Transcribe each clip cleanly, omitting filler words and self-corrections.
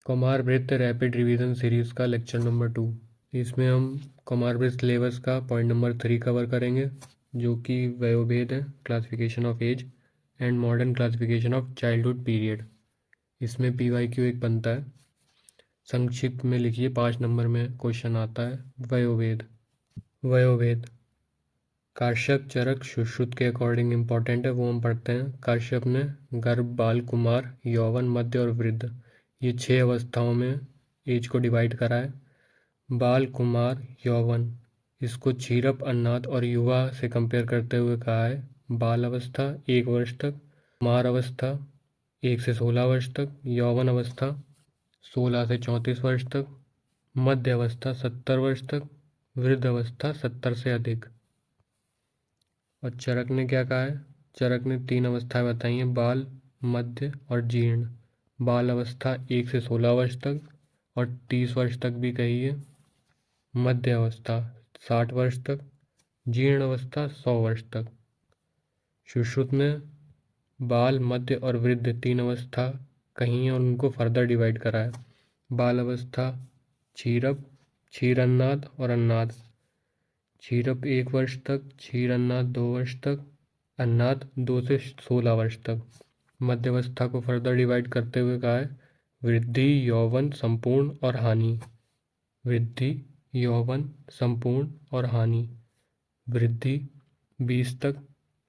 कुमारवृत्त rapid revision series का lecture number 2। इसमें हम कुमारवृत्त सिलेबस का पॉइंट नंबर 3 कवर करेंगे, जो कि वयोभेद है, classification of age and modern classification of childhood period. इसमें PYQ एक बनता है। संक्षिप्त में लिखिए, 5 नंबर में क्वेश्चन आता है। वयोभेद काश्यप, चरक, सुश्रुत के अकॉर्डिंग इम्पॉर्टेंट है, वो हम पढ़ते हैं। काश्यप ने गर्भ, बाल, कुमार, यौवन, मध्य और वृद्ध, ये 6 अवस्थाओं में एज को डिवाइड करा है। बाल, कुमार, यौवन, इसको क्षीरप, अन्नाद और युवा से कंपेयर करते हुए कहा है। बाल अवस्था 1 वर्ष तक, कुमार अवस्था 1 से 16 वर्ष तक, यौवन अवस्था 16 से 34 वर्ष तक, मध्य अवस्था 70 वर्ष तक, वृद्ध अवस्था 70 से अधिक। और चरक ने क्या कहा है? चरक ने 3 अवस्थाएं बताई हैं, बाल, मध्य और जीर्ण। बाल अवस्था 1 से 16 वर्ष तक और 30 वर्ष तक भी कही है। मध्य अवस्था 60 वर्ष तक, जीर्ण अवस्था 100 वर्ष तक। सुश्रुत ने बाल, मध्य और वृद्ध 3 अवस्था कही है और उनको फर्दर डिवाइड करा है। बाल अवस्था क्षीरप, क्षीरन्नाद और अन्नाद। क्षीरप 1 वर्ष तक, क्षीरन्नाद 2 वर्ष तक, अन्नाद 2 से 16 वर्ष तक। मध्य अवस्था को फर्दर डिवाइड करते हुए कहा है वृद्धि, यौवन, संपूर्ण और हानि। वृद्धि, यौवन, संपूर्ण और हानि। वृद्धि 20 तक,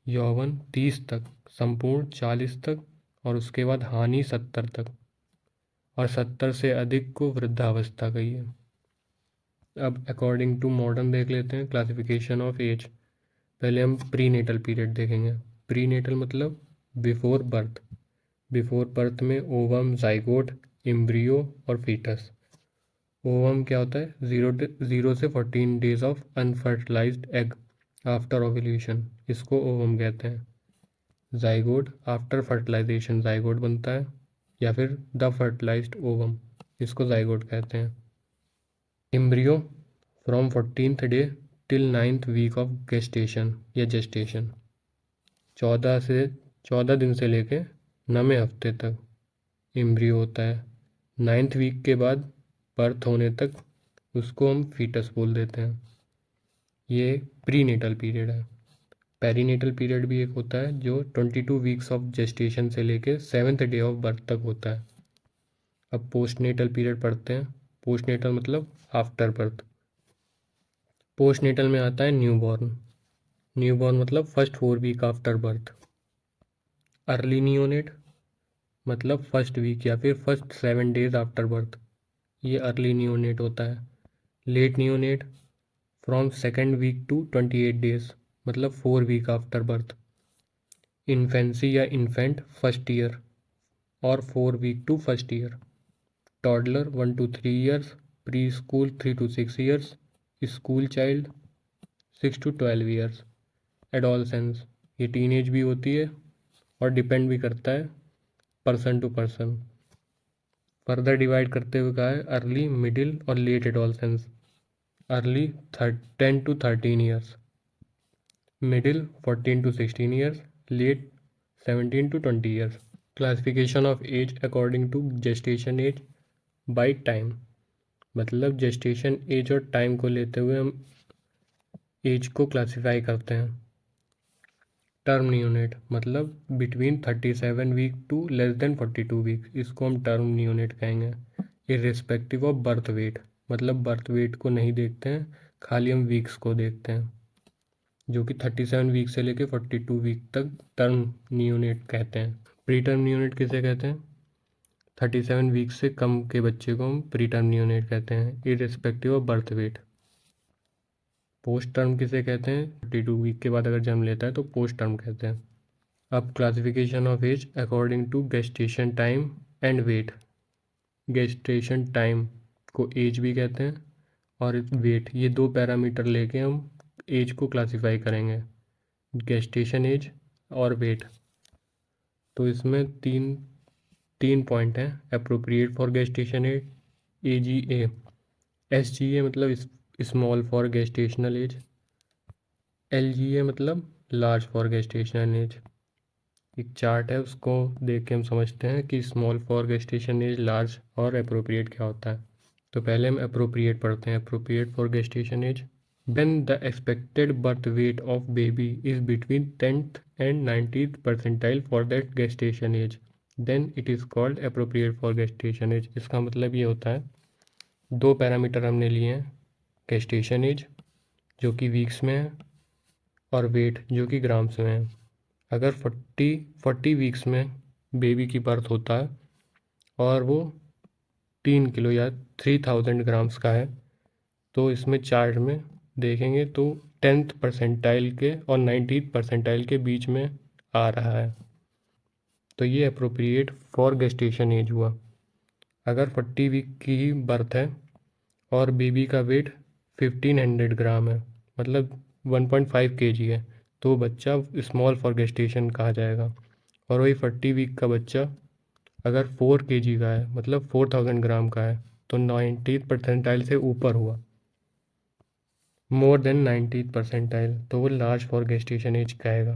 यौवन 30 तक, संपूर्ण 40 तक और उसके बाद हानि 70 तक, और 70 से अधिक को वृद्धावस्था कही है। अब अकॉर्डिंग टू मॉडर्न देख लेते हैं, क्लासिफिकेशन ऑफ एज। पहले हम प्रीनेटल पीरियड देखेंगे। प्रीनेटल मतलब बिफोर बर्थ। बिफोर बर्थ में ओवम, जाइगोट, एम्ब्रियो और फीटस। ओवम क्या होता है? 0 से 14 days of unfertilised egg after ovulation, इसको ओवम कहते हैं। जाइगोट आफ्टर फर्टिलाइजेशन जाइगोट बनता है, या फिर द फर्टिलाइज्ड ओवम, इसको जाइगोट कहते हैं। Embryo from 14th day till 9th week of gestation या जेस्टेशन, 14 दिन से लेके 9वें हफ्ते तक एम्ब्रियो होता है। 9th वीक के बाद बर्थ होने तक उसको हम फीटस बोल देते हैं। ये प्रीनेटल पीरियड है। पेरीनेटल पीरियड भी एक होता है जो 22 वीक्स ऑफ जेस्टेशन से लेके 7th डे ऑफ बर्थ तक होता है। अब पोस्टनेटल पीरियड पढ़ते हैं। पोस्टनेटल मतलब आफ्टर बर्थ। पोस्टनेटल में आता है न्यूबॉर्न। न्यूबॉर्न मतलब first 4 week after birth. Early neonate मतलब फर्स्ट वीक या फिर फर्स्ट 7 डेज आफ्टर बर्थ, ये अर्ली नियोनेट होता है। Late neonate from 2nd week to 28 days, मतलब 4 वीक आफ्टर बर्थ। इन्फेंसी या इन्फेंट फर्स्ट ईयर और 4 week to first year. Toddler 1 to 3 years, preschool 3 to 6 years, school child 6 to 12 years. Adolescence ये teenage भी होती है और depend भी करता है person to person. Further divide करते हुए कहा है अर्ली, मिडिल और late adolescence. Early 10 to 13 years, middle 14 to 16 years, late 17 to 20 years. Classification of age according to gestation age by time, मतलब जेस्टेशन एज और टाइम को लेते हुए हम एज को क्लासीफाई करते हैं। टर्म नियोनेट मतलब between 37 week to less than 42 week, इसको हम टर्म नियोनेट कहेंगे। इर्रिस्पेक्टिव ऑफ बर्थ वेट, मतलब बर्थ वेट को नहीं देखते हैं, खाली हम वीक्स को देखते हैं, जो कि 37 वीक से लेके 42 वीक तक टर्म नियोनेट कहते हैं। प्री टर्म नियोनेट किसे कहते हैं? 37 वीक से कम के बच्चे को हम प्री टर्म नियोनेट कहते हैं, irrespective of birth weight. Post term किसे कहते हैं? 42 वीक के बाद अगर जन्म लेता है तो पोस्ट टर्म कहते हैं। अब classification of age according to gestation time and weight. Gestation time को एज भी कहते हैं और वेट, ये 2 पैरामीटर लेके हम एज को क्लासीफाई करेंगे, गेस्टेशन एज और वेट। तो इसमें तीन पॉइंट हैं। Appropriate for gestation age, AGA। SGA मतलब small for gestational age. LGA मतलब लार्ज फॉर गेस्टेशनल एज। एक चार्ट है, उसको देख के हम समझते हैं कि small for gestation age, large और अप्रोप्रिएट क्या होता है। तो पहले हम अप्रोप्रिएट पढ़ते हैं। Appropriate for gestation age, when the expected birth weight of baby is between 10th and 90th percentile for that gestation age, then it is called appropriate for gestation age। इसका मतलब ये होता है, दो पैरामीटर हमने लिए हैं, gestation age जो कि वीक्स में है और वेट जो कि ग्राम्स में है। अगर 40 वीक्स में बेबी की बर्थ होता है और वो 3 किलो या 3000 ग्राम्स का है, तो इसमें चार्ट में देखेंगे तो 10th परसेंटाइल के और 90th परसेंटाइल के बीच में आ रहा है, तो ये अप्रोप्रिएट फॉर गेस्टेशन एज हुआ। अगर 40 वीक की बर्थ है और बेबी का वेट 1500 ग्राम है, मतलब 1.5 kg है, तो बच्चा स्मॉल फॉर गेस्टेशन कहा जाएगा। और वही 40 वीक का बच्चा अगर 4 kg का है, मतलब 4000 ग्राम का है, तो 90th परसेंटाइल से ऊपर हुआ, मोर देन 90th परसेंटाइल, तो वो लार्ज फॉर गेस्टेशन एज कहेगा।